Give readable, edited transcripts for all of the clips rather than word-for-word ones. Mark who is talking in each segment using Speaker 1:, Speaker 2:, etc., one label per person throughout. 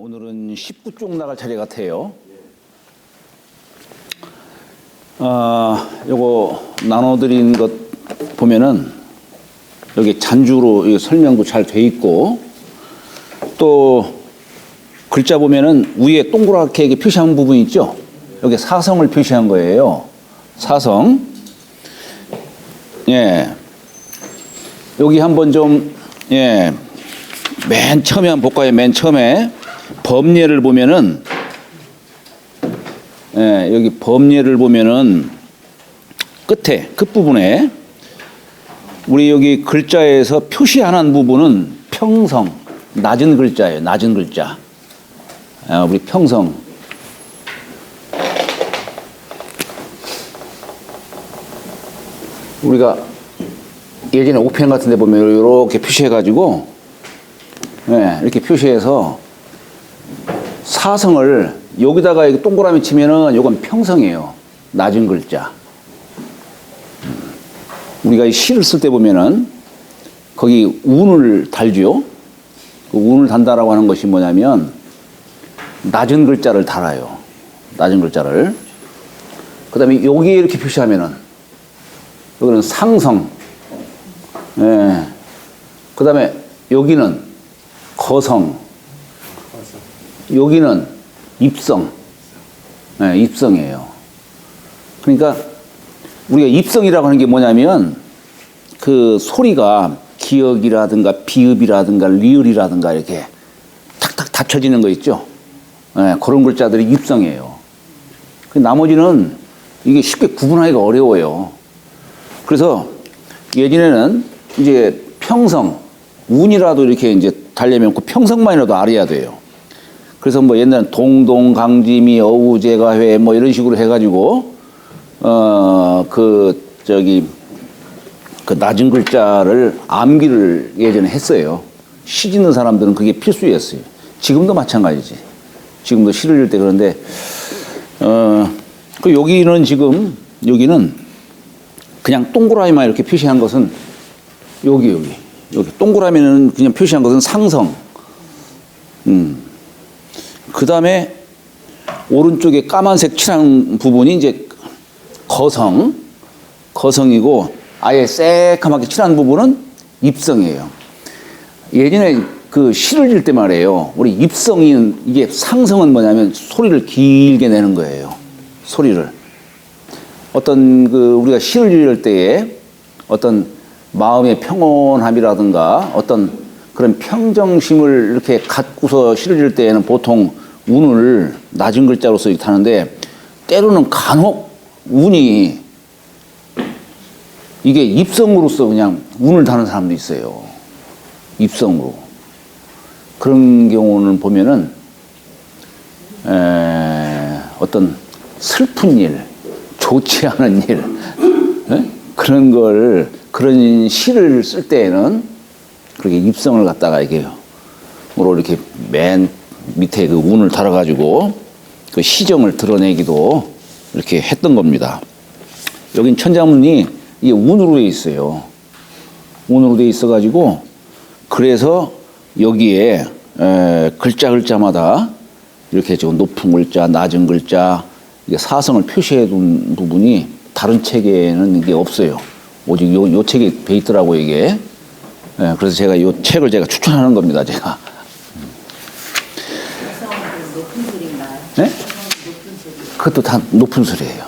Speaker 1: 오늘은 19쪽 나갈 차례 같아요. 요거 나눠드린 것 보면은 여기 잔주로 설명도 잘 돼 있고, 또 글자 보면은 위에 동그랗게 이렇게 표시한 부분 있죠? 여기 사성을 표시한 거예요. 사성. 예. 여기 한번 좀, 예. 맨 처음에 한번 볼까요? 맨 처음에 범례를 보면은, 예, 여기 범례를 보면은 끝에, 끝부분에 우리 여기 글자에서 표시하는 부분은 평성, 낮은 글자예요. 낮은 글자. 우리 평성. 우리가 예전에 옥편 같은 데 보면 이렇게 표시해가지고, 예, 이렇게 표시해서 사성을 여기다가 동그라미 치면은 이건 평성이에요. 낮은 글자. 우리가 이 시를 쓸 때 보면은 거기 운을 달죠. 그 운을 단다라고 하는 것이 뭐냐면 낮은 글자를 달아요. 낮은 글자를. 그 다음에 여기에 이렇게 표시하면은 여기는 상성. 예. 그 다음에 여기는 거성. 여기는 입성. 예, 입성이에요. 그러니까 우리가 입성이라고 하는 게 뭐냐면 그 소리가 기역이라든가 비읍이라든가 리을이라든가 이렇게 탁탁 닫혀지는 거 있죠. 예, 그런 글자들이 입성이에요. 나머지는 이게 쉽게 구분하기가 어려워요. 그래서 예전에는 이제 평성, 운이라도 이렇게 이제 달려면 그 평성만이라도 알아야 돼요. 그래서 뭐 옛날엔 동동, 강지미, 어우, 제가회 뭐 이런 식으로 해가지고 그 낮은 글자를 암기를 예전에 했어요. 시 짓는 사람들은 그게 필수였어요. 지금도 마찬가지지. 지금도 시를 읽을 때 그런데 그 여기는 지금 여기는 그냥 동그라미만 이렇게 표시한 것은 여기 동그라미는 그냥 표시한 것은 상성. 그 다음에 오른쪽에 까만색 칠한 부분이 이제 거성이고 아예 새까맣게 칠한 부분은 입성이에요. 예전에 그 시를 읽을 때 말이에요. 우리 입성이 이게 상성은 뭐냐면 소리를 길게 내는 거예요. 소리를. 어떤 그 우리가 시를 읽을 때에 어떤 마음의 평온함이라든가 어떤 그런 평정심을 이렇게 갖고서 시를 읽을 때에는 보통 운을 낮은 글자로서 이렇게 하는데 때로는 간혹 운이 이게 입성으로서 그냥 운을 다는 사람도 있어요. 입성으로. 그런 경우는 보면은 어떤 슬픈 일, 좋지 않은 일, 그런 시를 쓸 때에는 그렇게 입성을 갖다가 이렇게 맨 밑에 그 운을 달아가지고 그 시정을 드러내기도 이렇게 했던 겁니다. 여긴 천자문이 이게 운으로 돼 있어요. 운으로 돼 있어가지고 그래서 여기에 글자마다 이렇게 지금 높은 글자, 낮은 글자, 이게 사성을 표시해 둔 부분이 다른 책에는 이게 없어요. 오직 요 책에 돼 있더라고요, 이게. 그래서 제가 요 책을 제가 추천하는 겁니다, 제가.
Speaker 2: 높은 소리인가요?
Speaker 1: 네? 그것도 다 높은 소리예요.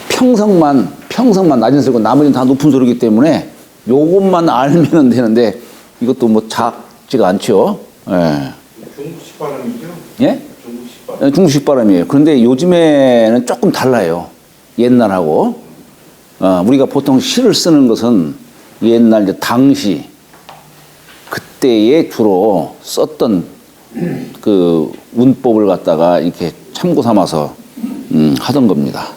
Speaker 1: 평성만 낮은 소리고 나머지는 다 높은 소리이기 때문에 요것만 알면 되는데 이것도 뭐 작지가 않죠. 예.
Speaker 3: 중국식 발음이죠?
Speaker 1: 예?
Speaker 3: 중국식 발음.
Speaker 1: 예, 중국식 발음이에요. 그런데 요즘에는 조금 달라요. 옛날하고. 우리가 보통 시를 쓰는 것은 옛날 이제 당시 그때에 주로 썼던 그 문법을 갖다가 이렇게 참고 삼아서 하던 겁니다.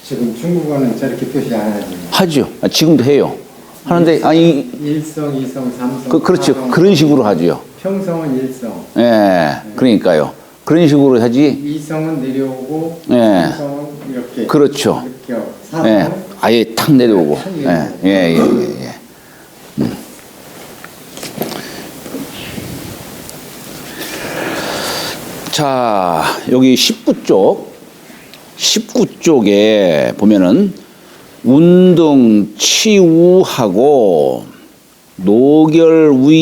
Speaker 4: 지금 중국어는 저렇게 표시 안 하죠.
Speaker 1: 하죠. 지금도 해요. 하는데 아니
Speaker 4: 일성, 이성, 삼성.
Speaker 1: 그렇죠.
Speaker 4: 사성,
Speaker 1: 그런 식으로 하죠.
Speaker 4: 평성은 일성.
Speaker 1: 예, 그러니까요. 그런 식으로 하지.
Speaker 4: 이성은 내려오고
Speaker 1: 예.
Speaker 4: 삼성은 이렇게.
Speaker 1: 그렇죠.
Speaker 4: 이렇게. 사성은
Speaker 1: 예, 아예 탁 내려오고.
Speaker 4: 탁
Speaker 1: 예. 자, 여기 19쪽에 보면은 운등 치우하고 노결위상이라.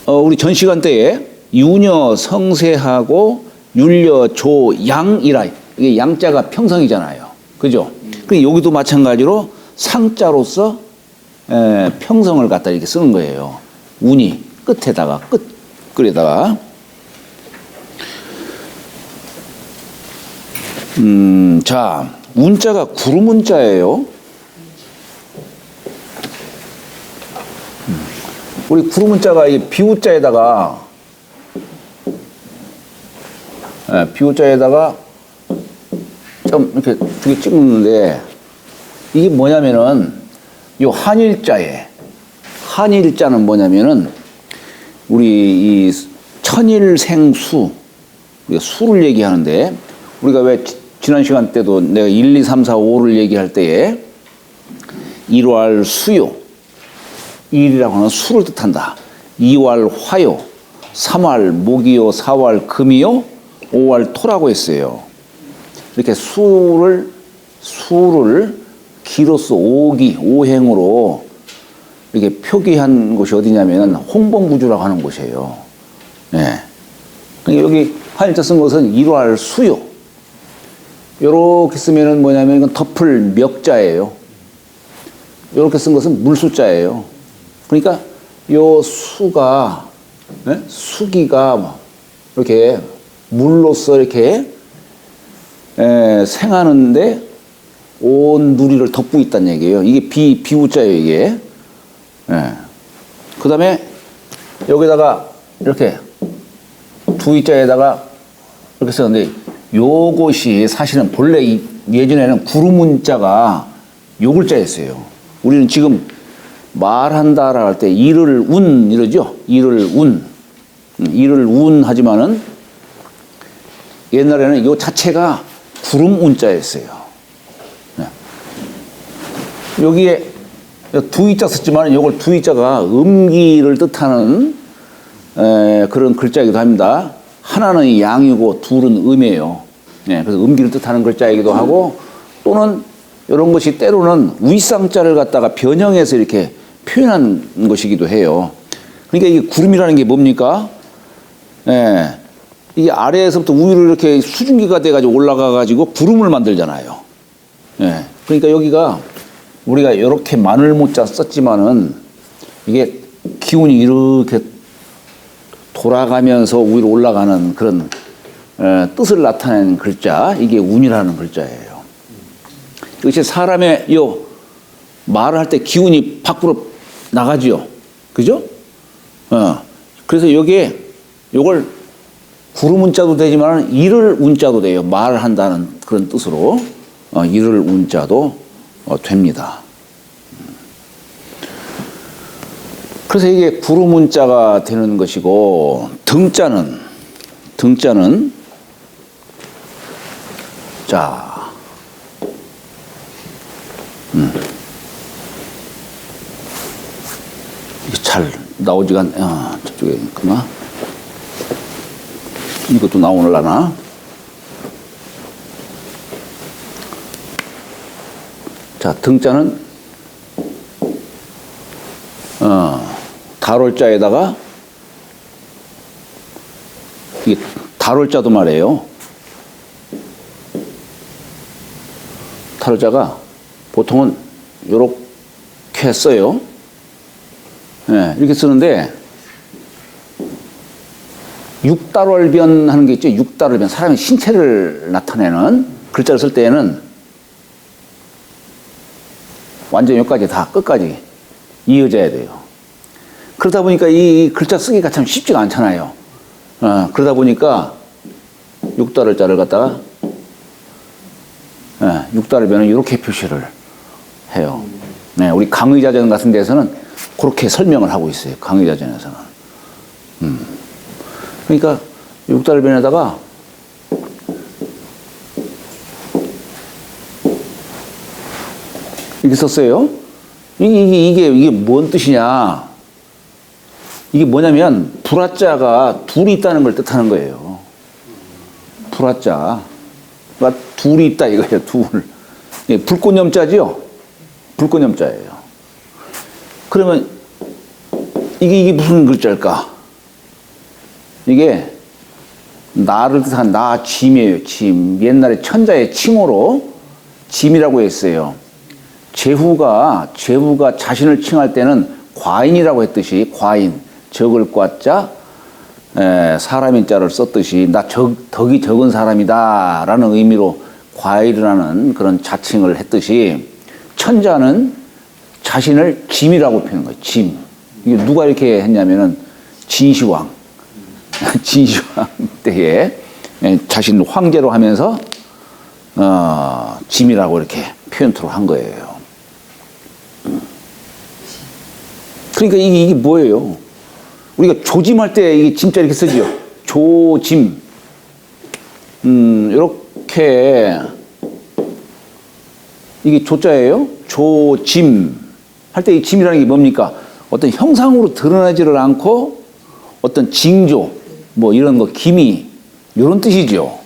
Speaker 1: 우리 전 시간 때에 유녀 성세하고 율려 조양이라. 이게 양자가 평성이잖아요. 그죠? 그 여기도 마찬가지로 상자로서 평성을 갖다 이렇게 쓰는 거예요. 운이 끝에다가 끝글에다가. 자, 운자가 구름운자예요. 우리 구름운자가 이 비우자에다가 비우자에다가 좀 이렇게 두 개 찍는데 이게 뭐냐면은 요 한일자는 뭐냐면은 우리 이 천일생수, 우리가 수를 얘기하는데 우리가 왜 지난 시간 때도 내가 1, 2, 3, 4, 5를 얘기할 때에 1월 수요, 1이라고 하는 수를 뜻한다. 2월 화요, 3월 목이요, 4월 금이요, 5월 토라고 했어요. 이렇게 수를 기로서 오기, 오행으로 이렇게 표기한 곳이 어디냐면 홍범구주라고 하는 곳이에요. 예. 그러니까 여기 한일자 쓴 것은 1월 수요. 요렇게 쓰면은 뭐냐면 이건 덮을 멱자예요. 요렇게 쓴 것은 물수자예요. 그러니까 요 수가, 수기가 이렇게 물로서 이렇게 생하는데 온 누리를 덮고 있다는 얘기예요. 이게 비우자예요, 이게. 그 다음에 여기다가 이렇게 두이자에다가 이렇게 썼는데 요것이 사실은 본래 예전에는 구름운자가 요글자였어요. 우리는 지금 말한다라 할 때 이를 운 이러죠. 이를 운 하지만은 옛날에는 요 자체가 구름운자였어요. 여기에 두이자 썼지만 이걸 두이자가 음기를 뜻하는 그런 글자이기도 합니다. 하나는 양이고 둘은 음이에요. 그래서 음기를 뜻하는 글자이기도 하고 또는 이런 것이 때로는 위상자를 갖다가 변형해서 이렇게 표현한 것이기도 해요. 그러니까 이게 구름이라는 게 뭡니까? 이게 아래에서부터 위로 이렇게 수증기가 돼가지고 올라가가지고 구름을 만들잖아요. 그러니까 여기가 우리가 이렇게 마늘모자 썼지만은 이게 기운이 이렇게 돌아가면서 위로 올라가는 그런 뜻을 나타내는 글자, 이게 운이라는 글자예요. 이것이 사람의 말을 할 때 기운이 밖으로 나가지요. 그죠? 그래서 여기에 요걸 구름운자도 되지만 이를 운자도 돼요. 말을 한다는 그런 뜻으로 이를 운자도 됩니다. 그래서 이게 구름운자가 되는 것이고 등자는 자 이게 잘 나오지가 저쪽에 있구나. 이것도 나오려나? 자, 등자는 달월자에다가 이게 달월자도 말이에요. 달월자가 보통은 요렇게 써요. 이렇게 쓰는데 육달월변 하는 게 있죠. 육달월변, 사람의 신체를 나타내는 글자를 쓸 때에는 완전 여기까지 다 끝까지 이어져야 돼요. 그러다 보니까 이 글자 쓰기가 참 쉽지가 않잖아요. 그러다 보니까 육달월자를 갖다가 육달월변은 이렇게 표시를 해요. 우리 강의자전 같은 데서는 그렇게 설명을 하고 있어요. 강의자전에서는. 그러니까 육달변에다가 이렇게 썼어요. 이게 뭔 뜻이냐? 이게 뭐냐면 불화자가 둘이 있다는 걸 뜻하는 거예요. 불화자가 둘이 있다 이거예요. 둘. 예, 불꽃염자지요. 불꽃염자예요. 그러면 이게 무슨 글자일까? 이게 나를 뜻한 나 짐이에요. 짐. 옛날에 천자의 칭호로 짐이라고 했어요. 제후가 자신을 칭할 때는 과인이라고 했듯이 과인, 적을 과자, 사람인 자를 썼듯이 나 덕이 적은 사람이다 라는 의미로 과일이라는 그런 자칭을 했듯이 천자는 자신을 짐이라고 표현한 거예요. 짐. 이게 누가 이렇게 했냐면은 진시황. 진시황 때에 자신을 황제로 하면서 짐이라고 이렇게 표현토록 한 거예요. 그러니까 이게 뭐예요? 우리가 조짐할 때 이게 짐자 이렇게 쓰죠. 조짐. 이렇게 이게 조자예요. 조짐 할 때 이 짐이라는 게 뭡니까? 어떤 형상으로 드러나지를 않고 어떤 징조 뭐 이런 거 기미 이런 뜻이죠.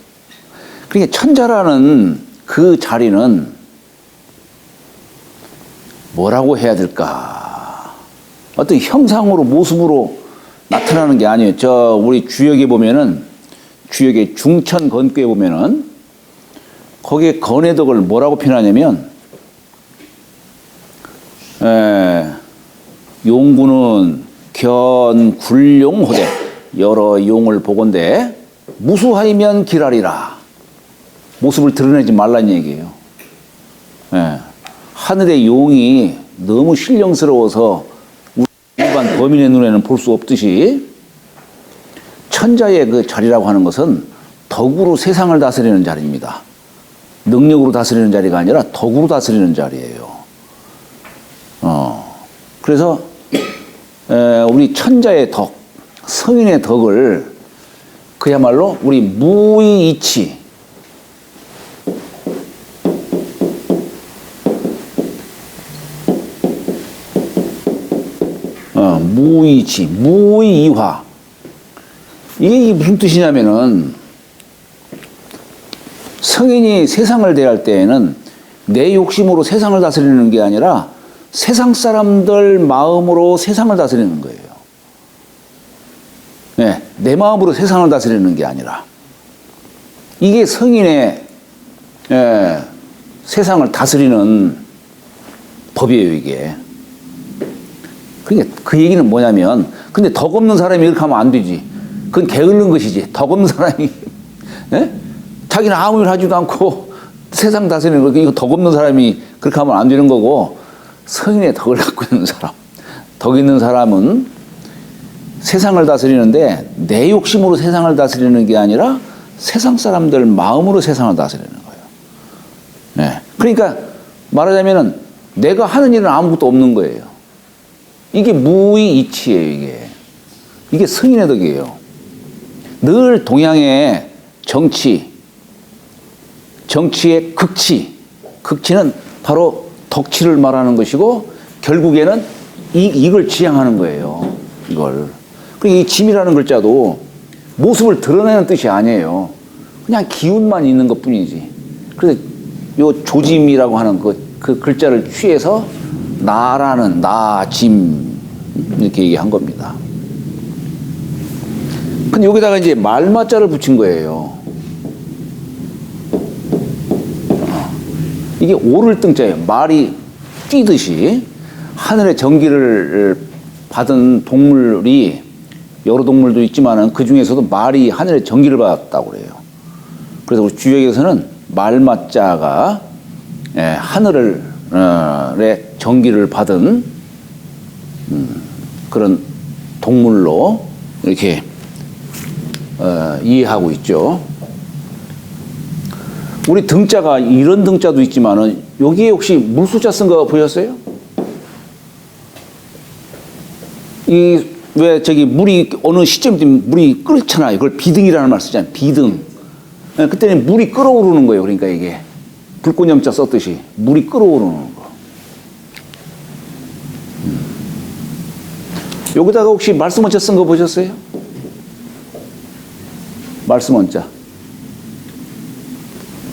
Speaker 1: 그러니까 천자라는 그 자리는 뭐라고 해야 될까? 어떤 형상으로 모습으로 나타나는 게 아니에요. 저 우리 주역에 보면은 주역의 중천건교에 보면은 거기에 건해덕을 뭐라고 표현하냐면 용구는 견굴용호대 여러 용을 보건대 무수하이면 기라리라. 모습을 드러내지 말란 얘기예요. 하늘의 용이 너무 신령스러워서 일반 범인의 눈에는 볼 수 없듯이 천자의 그 자리라고 하는 것은 덕으로 세상을 다스리는 자리입니다. 능력으로 다스리는 자리가 아니라 덕으로 다스리는 자리예요. 그래서 우리 천자의 덕, 성인의 덕을 그야말로 우리 무의이치, 무의이치, 무의이화. 이게 무슨 뜻이냐면은 성인이 세상을 대할 때에는 내 욕심으로 세상을 다스리는 게 아니라 세상 사람들 마음으로 세상을 다스리는 거예요. 네, 내 마음으로 세상을 다스리는 게 아니라 이게 성인의 세상을 다스리는 법이에요, 이게. 그러니까 그 얘기는 뭐냐면 근데 덕 없는 사람이 이렇게 하면 안 되지. 그건 게으른 것이지. 덕 없는 사람이 자기는 아무 일 하지도 않고 세상 다스리는 거 이거 덕 없는 사람이 그렇게 하면 안 되는 거고 성인의 덕을 갖고 있는 사람, 덕 있는 사람은 세상을 다스리는데 내 욕심으로 세상을 다스리는 게 아니라 세상 사람들 마음으로 세상을 다스리는 거예요. 네. 그러니까 말하자면은 내가 하는 일은 아무것도 없는 거예요. 이게 무의이치예요, 이게 성인의 덕이에요. 늘 동양의 정치의 극치는 바로 덕치를 말하는 것이고 결국에는 이걸 지향하는 거예요. 이걸. 그러니까 이 짐이라는 글자도 모습을 드러내는 뜻이 아니에요. 그냥 기운만 있는 것 뿐이지. 그래서 요 조짐이라고 하는 그 글자를 취해서 나라는 나짐 이렇게 얘기한 겁니다. 근데 여기다가 이제 말마자를 붙인 거예요. 이게 오를 등자예요. 말이 뛰듯이 하늘의 전기를 받은 동물이 여러 동물도 있지만은 그 중에서도 말이 하늘의 전기를 받았다고 그래요. 그래서 우리 주역에서는 말마자가 하늘의 전기를 받은 그런 동물로 이렇게 이해하고 있죠. 우리 등자가 이런 등자도 있지만은 여기에 혹시 물수자 쓴 거 보셨어요? 왜 저기 물이 어느 시점쯤 물이 끓잖아요. 그걸 비등이라는 말 쓰잖아요. 비등. 그때는 물이 끓어오르는 거예요. 그러니까 이게 불꽃염자 썼듯이 물이 끓어오르는 거. 여기다가 혹시 말씀 원자 쓴 거 보셨어요? 말씀 원자.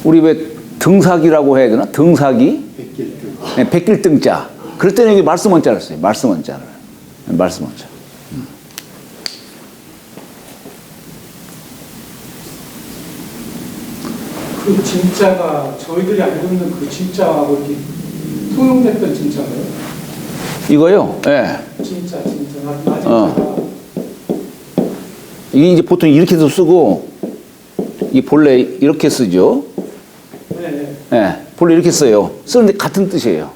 Speaker 1: 우리 왜 등사기라고 해야 되나? 등사기?
Speaker 4: 백길등.
Speaker 1: 네, 백길등자. 그럴 때는 여기 말씀 원자를 써요. 말씀 원자를. 말씀 원자.
Speaker 5: 그 진짜가 저희들이 알고 있는 그 진짜하고 이렇게 통용됐던 진짜가요?
Speaker 1: 이거요? 예. 네.
Speaker 5: 진짜 맞은
Speaker 1: 이게 이제 보통 이렇게도 쓰고, 이 본래 이렇게 쓰죠?
Speaker 5: 네,
Speaker 1: 예. 본래 이렇게 써요. 쓰는데 같은 뜻이에요.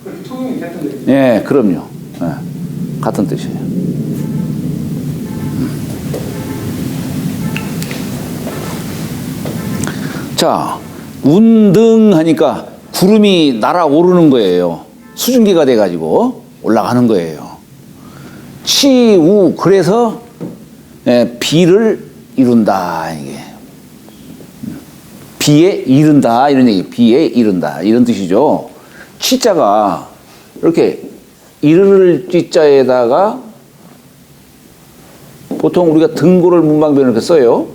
Speaker 5: 그렇게 통용이 됐던 거예요.
Speaker 1: 예, 그럼요. 예. 같은 뜻이에요. 자, 운등 하니까 구름이 날아오르는 거예요. 수증기가 돼가지고 올라가는 거예요. 치우, 그래서 비를 이룬다, 이게. 비에 이른다, 이런 얘기. 비에 이른다, 이런 뜻이죠. 치자가 이렇게 이를 찌자에다가 보통 우리가 등고를 문방변을 이렇게 써요.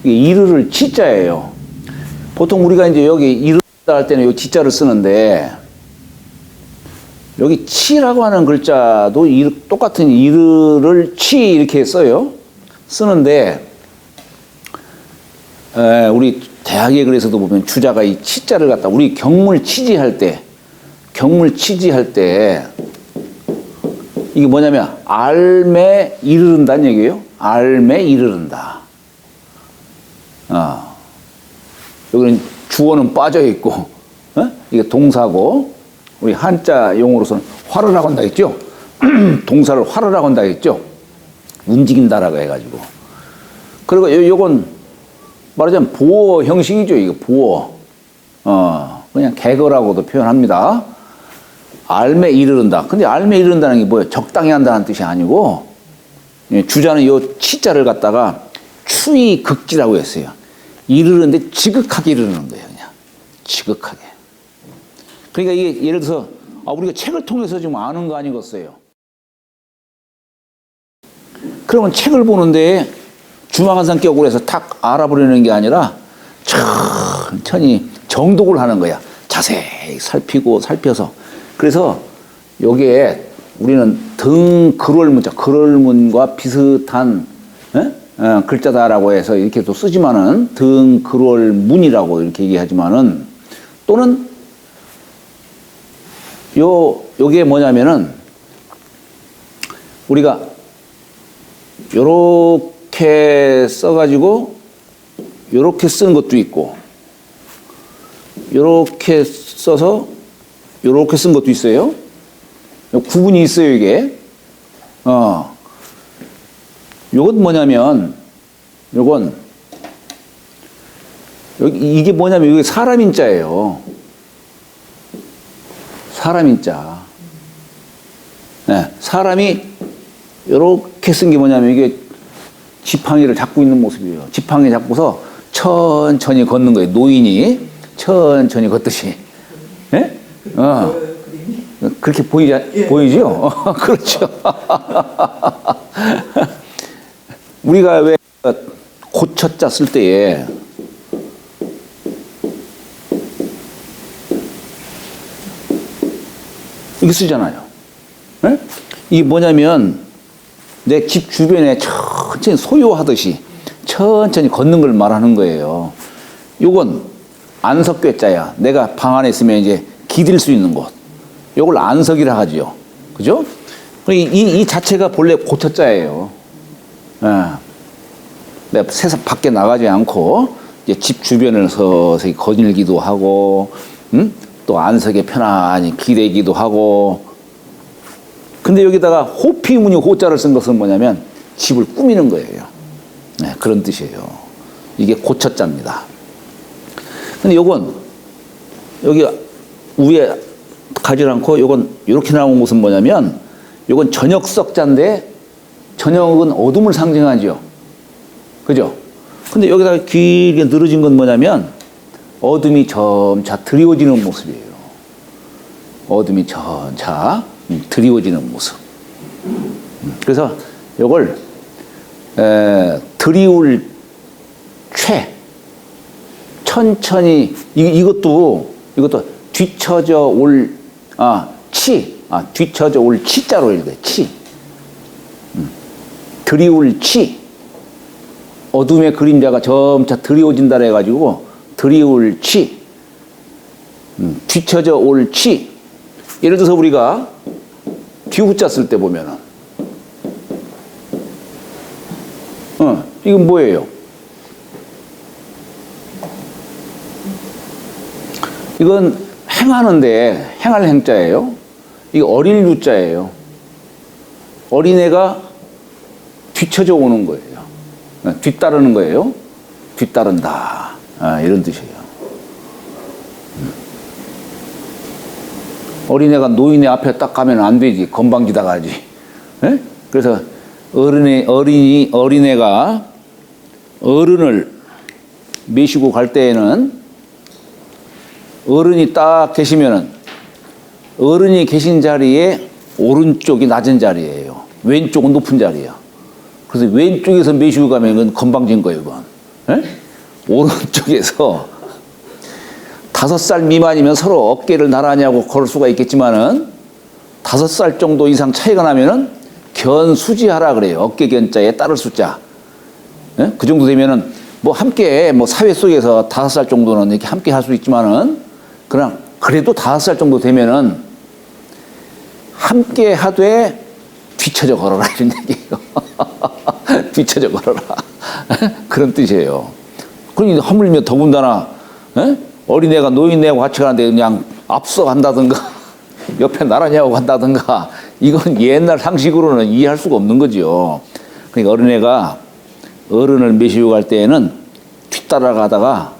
Speaker 1: 이게 이르를 치자예요. 보통 우리가 이제 여기 이르다 할 때는 이 지자를 쓰는데, 여기 치라고 하는 글자도 똑같은 이르를 치 이렇게 써요. 쓰는데, 우리 대학의 글에서도 보면 주자가 이 치자를 갖다 우리 경물 치지할 때 이게 뭐냐면 알매 이르른다는 얘기예요. 알매 이르른다. 여기는 주어는 빠져 있고, 이게 동사고, 우리 한자 용어로서는 활으라고 한다 했죠. 동사를 활으라고 한다 했죠. 움직인다라고 해가지고. 그리고 요건 말하자면 보어 형식이죠. 이거 보어. 그냥 개거라고도 표현합니다. 알매 이르른다. 근데 알매 이르른다는 게 뭐예요? 적당히 한다는 뜻이 아니고, 주자는 요 치자를 갖다가 추이 극지라고 했어요. 이르는데 지극하게 이르는 거예요, 그냥. 지극하게. 그러니까 이게 예를 들어서, 우리가 책을 통해서 지금 아는 거 아니겠어요? 그러면 책을 보는데 주망한산 격으로 해서 탁 알아버리는 게 아니라 천천히 정독을 하는 거야. 자세히 살펴서. 그래서 여기에 우리는 글월문과 비슷한 글자다라고 해서 이렇게 또 쓰지만은 글월문이라고 이렇게 얘기하지만은, 또는 요게 뭐냐면은 우리가 요렇게 써가지고 요렇게 쓰는 것도 있고, 요렇게 써서 요렇게 쓴 것도 있어요. 구분이 있어요, 이게. 요건 뭐냐면, 이게 뭐냐면, 이게 사람인자예요. 사람인자. 네, 사람이 요렇게 쓴 게 뭐냐면, 이게 지팡이를 잡고 있는 모습이에요. 지팡이 잡고서 천천히 걷는 거예요. 노인이 천천히 걷듯이. 예? 그렇게 보이죠? 그렇죠. 우리가 왜 고쳐자 쓸 때에 이렇게 쓰잖아요. 네? 이게 뭐냐면 내 집 주변에 천천히 소요하듯이 천천히 걷는 걸 말하는 거예요. 요건 안석괴자야. 내가 방 안에 있으면 이제 기댈 수 있는 곳. 요걸 안석이라 하지요. 그죠? 이 자체가 본래 고쳐자예요. 내가 세상 밖에 나가지 않고 이제 집 주변을 서서히 거닐기도 하고, 또 안석에 편안히 기대기도 하고. 근데 여기다가 호피무늬 호자를 쓴 것은 뭐냐면 집을 꾸미는 거예요. 네, 그런 뜻이에요. 이게 고쳐자입니다. 근데 요건 여기 위에 가지 않고 요건 이렇게 나온 것은 뭐냐면, 요건 저녁석자인데 저녁은 어둠을 상징하죠. 그죠? 근데 여기다가 길게 늘어진 건 뭐냐면 어둠이 점차 드리워지는 모습이에요. 어둠이 점차 드리워지는 모습. 그래서 요걸 들이울 최 천천히 이것도 뒤쳐져 올 뒤쳐져 올 치자로 읽어요. 치. 들이울 치. 어둠의 그림자가 점차 들이워진다 해가지고 들이울 치. 뒤쳐져 올 치. 예를 들어서 우리가 뒤후자 쓸 때 보면은 이건 뭐예요? 이건 행하는데 행할 행자예요. 이게 어릴 유자예요. 어린애가 뒤쳐져 오는 거예요. 뒤따르는 거예요. 뒤따른다. 이런 뜻이에요. 어린애가 노인의 앞에 딱 가면 안 되지. 건방지다 가지. 예? 그래서 어린애가 어른을 메시고 갈 때에는 어른이 딱 계시면은 어른이 계신 자리에 오른쪽이 낮은 자리예요. 왼쪽은 높은 자리야. 그래서 왼쪽에서 메시고 가면 이건 건방진 거예요, 이건. 예? 오른쪽에서 5살 미만이면 서로 어깨를 나란히 하고 걸을 수가 있겠지만은 5살 정도 이상 차이가 나면은 견수지하라 그래요. 어깨 견자에 따를 숫자. 예? 그 정도 되면은 뭐 함께 뭐 사회 속에서 5살 정도는 이렇게 함께 할 수 있지만은 그냥 그래도 5살 정도 되면은 함께 하되 뒤쳐져 걸어라 이런 얘기예요. 뒤쳐져 걸어라. 그런 뜻이에요. 그러니 하물며 더군다나 어린애가 노인네하고 같이 가는데 그냥 앞서 간다든가 옆에 나란히 하고 간다든가 이건 옛날 상식으로는 이해할 수가 없는 거죠. 그러니까 어린애가 어른을 메시고 갈 때에는 뒤따라가다가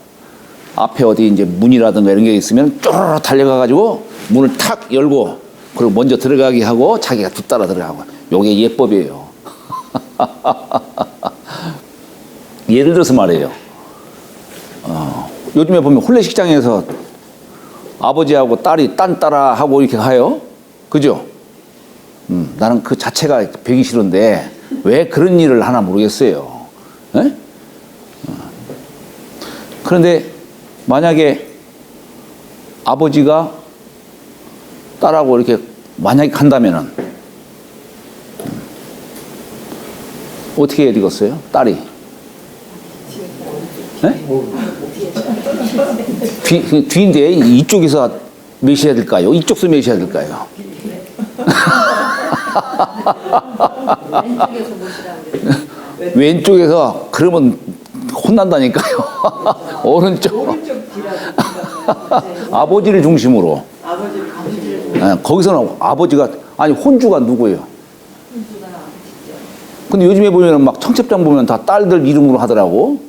Speaker 1: 앞에 어디 이제 문이라든가 이런 게 있으면 쪼르르 달려가가지고 문을 탁 열고 그리고 먼저 들어가게 하고 자기가 뒤따라 들어가고 요게 예법이에요. 예를 들어서 말이에요. 요즘에 보면 혼례식장에서 아버지하고 딸이 딴 따라 하고 이렇게 가요. 그죠? 나는 그 자체가 배기 싫은데 왜 그런 일을 하나 모르겠어요. 에? 그런데 만약에 아버지가 딸하고 이렇게 만약에 간다면은 어떻게 해야 되겠어요? 딸이? 뒤인데 이쪽에서 메셔야 될까요? 이쪽에서 메셔야 될까요?
Speaker 2: 왼쪽에서 모시라고 그랬어요.
Speaker 1: 왼쪽에서 그러면 혼난다니까요. 오른쪽. 아버지를 중심으로.
Speaker 2: 아버지를 감시를
Speaker 1: 거기서는 아버지가 아니 혼주가 누구예요?
Speaker 2: 혼주가 아버지죠.
Speaker 1: 근데 요즘에 보면 막 청첩장 보면 다 딸들 이름으로 하더라고.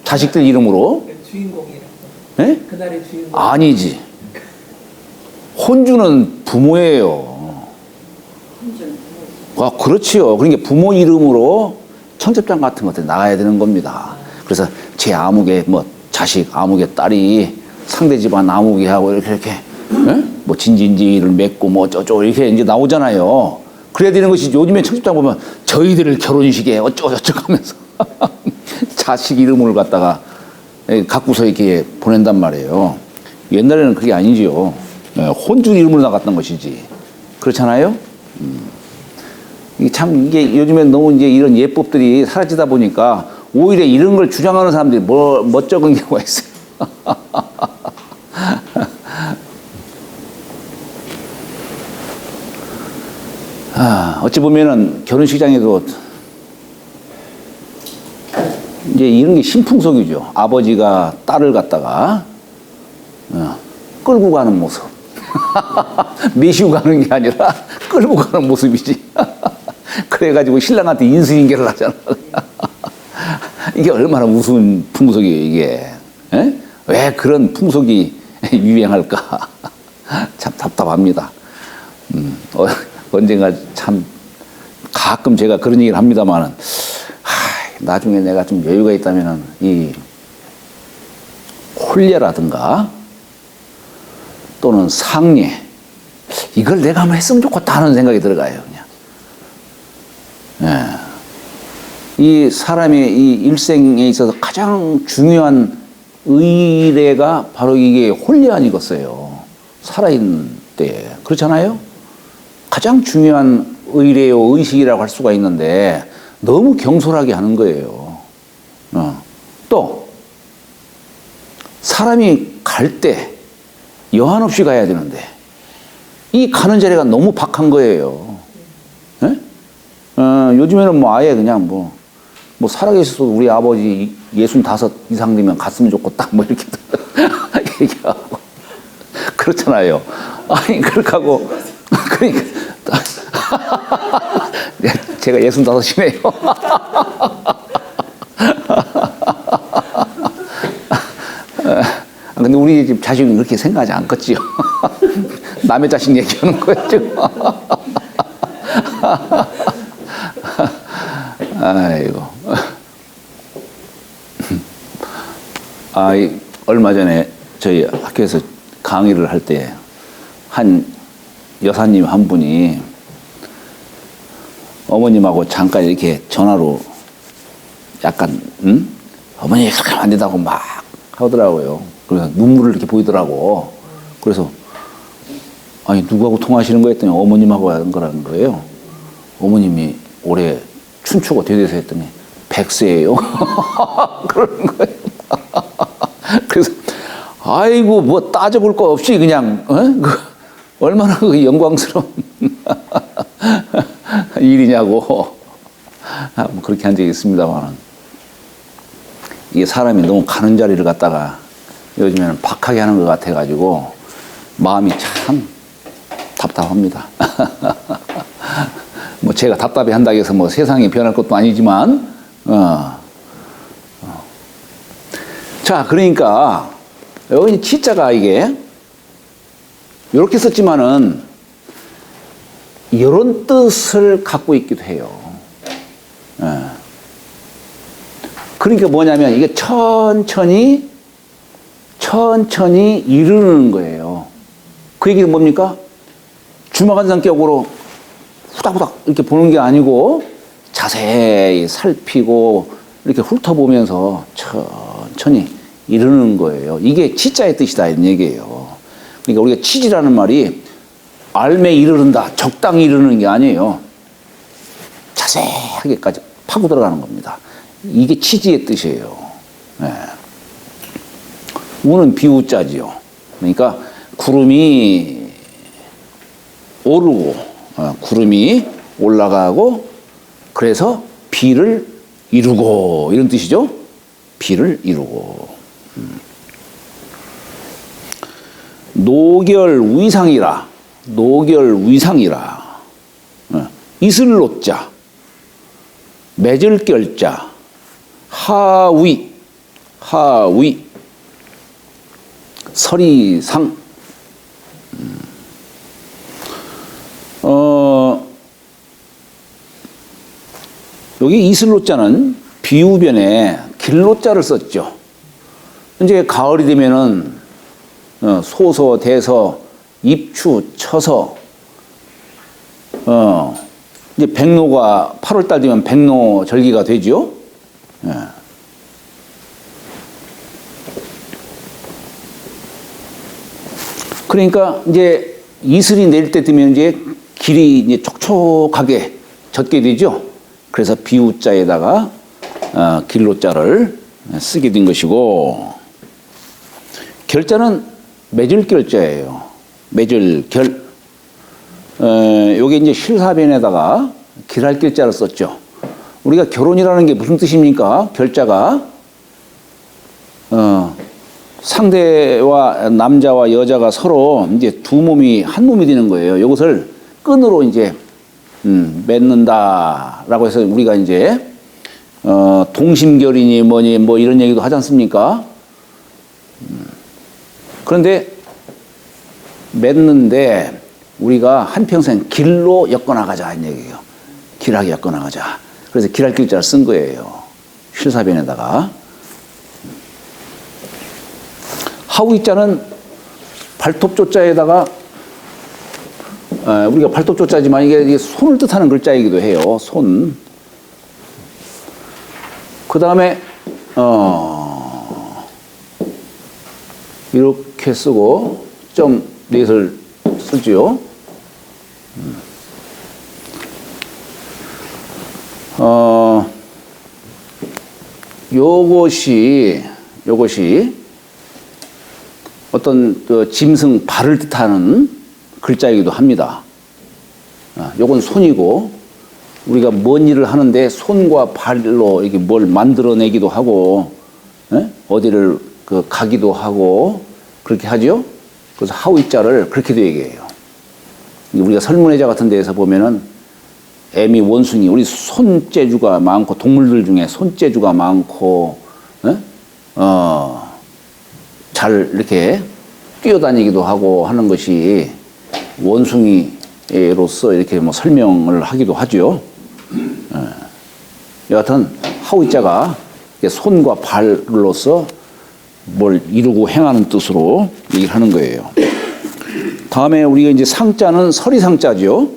Speaker 1: 자식들 이름으로.
Speaker 6: 주인공이라고.
Speaker 1: 예?
Speaker 6: 그날의 주인공.
Speaker 1: 아니지. 혼주는 부모예요.
Speaker 2: 혼주는
Speaker 1: 그렇지요. 그러니까 부모 이름으로 청첩장 같은 것들 나가야 되는 겁니다. 그래서 제 아무개 뭐 자식 아무개 딸이 상대 집안 아무개 하고 이렇게 예? 뭐 진진지를 맺고 뭐 어쩌고 이렇게 이제 나오잖아요. 그래야 되는 것이 요즘에 청첩장 보면 저희들 결혼식에 어쩌고 저쩌고 하면서 자식 이름을 갖다가 갖고서 이렇게 보낸단 말이에요. 옛날에는 그게 아니지요. 혼주 이름으로 나갔던 것이지. 그렇잖아요? 이게 요즘엔 너무 이제 이런 예법들이 사라지다 보니까 오히려 이런 걸 주장하는 사람들이 멋쩍은 경우가 있어요. 어찌 보면은 결혼식장에도 이제 이런 게 신풍속이죠. 아버지가 딸을 갖다가 끌고 가는 모습. 메시고 가는 게 아니라 끌고 가는 모습이지. 그래가지고 신랑한테 인수인계를 하잖아. 이게 얼마나 우스운 풍속이에요, 이게. 에? 왜 그런 풍속이 유행할까? 참 답답합니다. 언젠가 참 가끔 제가 그런 얘기를 합니다만은 나중에 내가 좀 여유가 있다면은 이 혼례라든가 또는 상례 이걸 내가 한번 했으면 좋겠다 하는 생각이 들어가요, 그냥. 이 사람의 이 일생에 있어서 가장 중요한 의례가 바로 이게 혼례아니겠어요. 살아있는 때. 그렇잖아요? 가장 중요한 의례요, 의식이라고 할 수가 있는데 너무 경솔하게 하는 거예요. 또, 사람이 갈 때 여한 없이 가야 되는데 이 가는 자리가 너무 박한 거예요. 예? 요즘에는 뭐 아예 그냥 뭐 살아계셔도 우리 아버지 65 이상 되면 갔으면 좋겠다 뭐 이렇게 얘기하고 그렇잖아요. 아니 그렇게 하고 그러니까 제가 65이네요. 근데 우리 집 자식은 그렇게 생각하지 않겠지요. 남의 자식 얘기하는 거예요, 지금. 아이고. 얼마 전에 저희 학교에서 강의를 할 때 한 여사님 한 분이 어머님하고 잠깐 이렇게 전화로 약간, 어머니 그렇게 하면 안 된다고 막 하더라고요. 그래서 눈물을 이렇게 보이더라고. 그래서, 아니, 누구하고 통화하시는 거 했더니 어머님하고 하는 거라는 거예요. 어머님이 올해 춘추가 되돼서 했더니 100세예요. 그러는 거예요. 그래서, 아이고, 뭐 따져볼 거 없이 그냥, 얼마나 그 영광스러운 일이냐고. 뭐 그렇게 한 적이 있습니다만. 이게 사람이 너무 가는 자리를 갖다가 요즘에는 박하게 하는 것 같아가지고 마음이 참 답답합니다. 뭐 제가 답답해 한다고 해서 뭐 세상이 변할 것도 아니지만, 자, 그러니까 여기 치자가 이게 이렇게 썼지만은 이런 뜻을 갖고 있기도 해요. 그러니까 뭐냐면 이게 천천히 이르는 거예요. 그 얘기는 뭡니까? 주막한 성격으로 후닥후닥 이렇게 보는 게 아니고 자세히 살피고 이렇게 훑어보면서 천천히 이르는 거예요. 이게 치자의 뜻이다 이런 얘기예요. 그러니까 우리가 치지라는 말이 알매 이르른다, 적당히 이르는 게 아니에요. 자세하게까지 파고 들어가는 겁니다. 이게 치지의 뜻이에요. 네. 우는 비우자지요. 그러니까 구름이 오르고 구름이 올라가고 그래서 비를 이루고 이런 뜻이죠. 비를 이루고. 노결위상이라. 노결위상이라. 이슬로자, 맺을결자, 하위, 서리상. 여기 이슬로자는 비우변에 길로자를 썼죠. 이제 가을이 되면은 소서, 대서, 입추, 처서, 이제 백로가 8월달 되면 백로 절기가 되죠. 예. 그러니까 이제 이슬이 내릴 때 되면 이제 길이 이제 촉촉하게 젖게 되죠. 그래서 비우자에다가 길로자를 쓰게 된 것이고, 결자는 맺을 결자예요. 맺을 결. 요게 이제 실사변에다가 길할 결자를 썼죠. 우리가 결혼이라는 게 무슨 뜻입니까? 결자가 상대와 남자와 여자가 서로 이제 두 몸이 한 몸이 되는 거예요. 이것을 끈으로 이제 맺는다라고 해서 우리가 이제 동심결이니 뭐니 뭐 이런 얘기도 하지 않습니까? 그런데 맺는데 우리가 한평생 길로 엮어나가자 이런 얘기예요. 길하게 엮어나가자. 그래서 길할 길자를 쓴 거예요. 실사변에다가. 하우이자는 발톱조자에다가 우리가 발톱조자지만 이게 손을 뜻하는 글자이기도 해요. 손. 그 다음에 이렇게 쓰고 점 넷을 쓰죠. 요것이 어떤 그 짐승 발을 뜻하는 글자이기도 합니다. 요건 손이고, 우리가 뭔 일을 하는데 손과 발로 이렇게 뭘 만들어내기도 하고, 어디를 그 가기도 하고, 그렇게 하죠? 그래서 하우이자를 그렇게도 얘기해요. 우리가 설문회자 같은 데에서 보면은 애미, 원숭이, 우리 손재주가 많고, 동물들 중에 손재주가 많고, 잘 이렇게 뛰어다니기도 하고 하는 것이 원숭이로서 이렇게 뭐 설명을 하기도 하죠. 여하튼 하우이자가 손과 발로서 뭘 이루고 행하는 뜻으로 얘기를 하는 거예요. 다음에 우리가 이제 상자는 서리상자죠.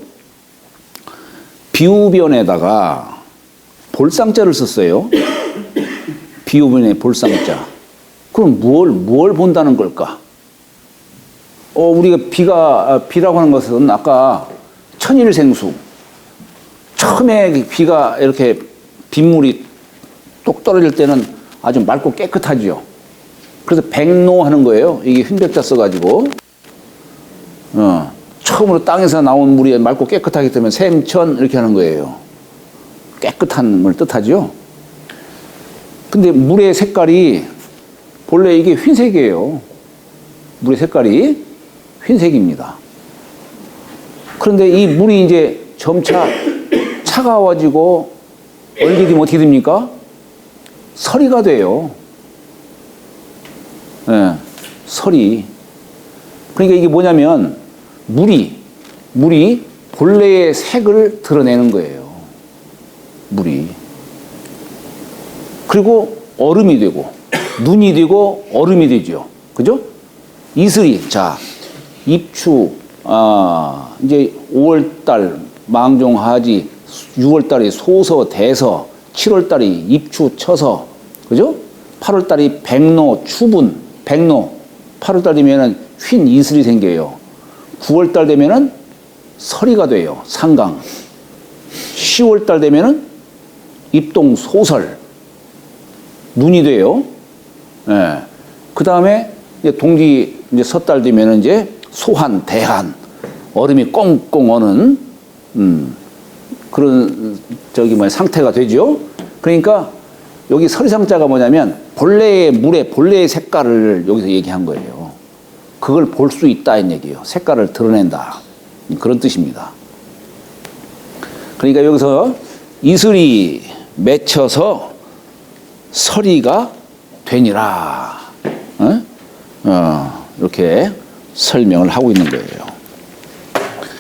Speaker 1: 비우변에다가 볼상자를 썼어요. 비우변에 볼상자. 그럼 뭘 본다는 걸까? 우리가 비라고 하는 것은 아까 천일생수. 처음에 비가 이렇게 빗물이 똑 떨어질 때는 아주 맑고 깨끗하죠. 그래서 백노하는 거예요. 이게 흰백자 써가지고. 처음으로 땅에서 나온 물이 맑고 깨끗하기 때문에 샘천 이렇게 하는 거예요. 깨끗한 물 뜻하죠. 근데 물의 색깔이 본래 이게 흰색이에요. 물의 색깔이 흰색입니다. 그런데 이 물이 이제 점차 차가워지고 얼게 되면 어떻게 됩니까? 서리가 돼요. 서리. 그러니까 이게 뭐냐면 물이 본래의 색을 드러내는 거예요. 물이. 그리고 얼음이 되고 눈이 되고 얼음이 되죠. 그죠? 이슬이. 자, 입추, 이제 5월달 망종하지, 6월달이 소서, 대서, 7월달이 입추, 처서, 그죠? 8월달이 백로, 추분, 백로. 8월달 되면은 흰 이슬이 생겨요. 9월달 되면은 서리가 돼요. 상강. 10월달 되면은 입동, 소설. 눈이 돼요. 예. 그 다음에 동기 이제 섣달 되면은 이제 소한, 대한. 얼음이 꽁꽁 어는, 그런, 상태가 되죠. 그러니까 여기 서리상자가 뭐냐면 본래의 물의 본래의 색깔을 여기서 얘기한 거예요. 그걸 볼 수 있다 이 얘기예요. 색깔을 드러낸다. 그런 뜻입니다. 그러니까 여기서 이슬이 맺혀서 서리가 되니라. 이렇게 설명을 하고 있는 거예요.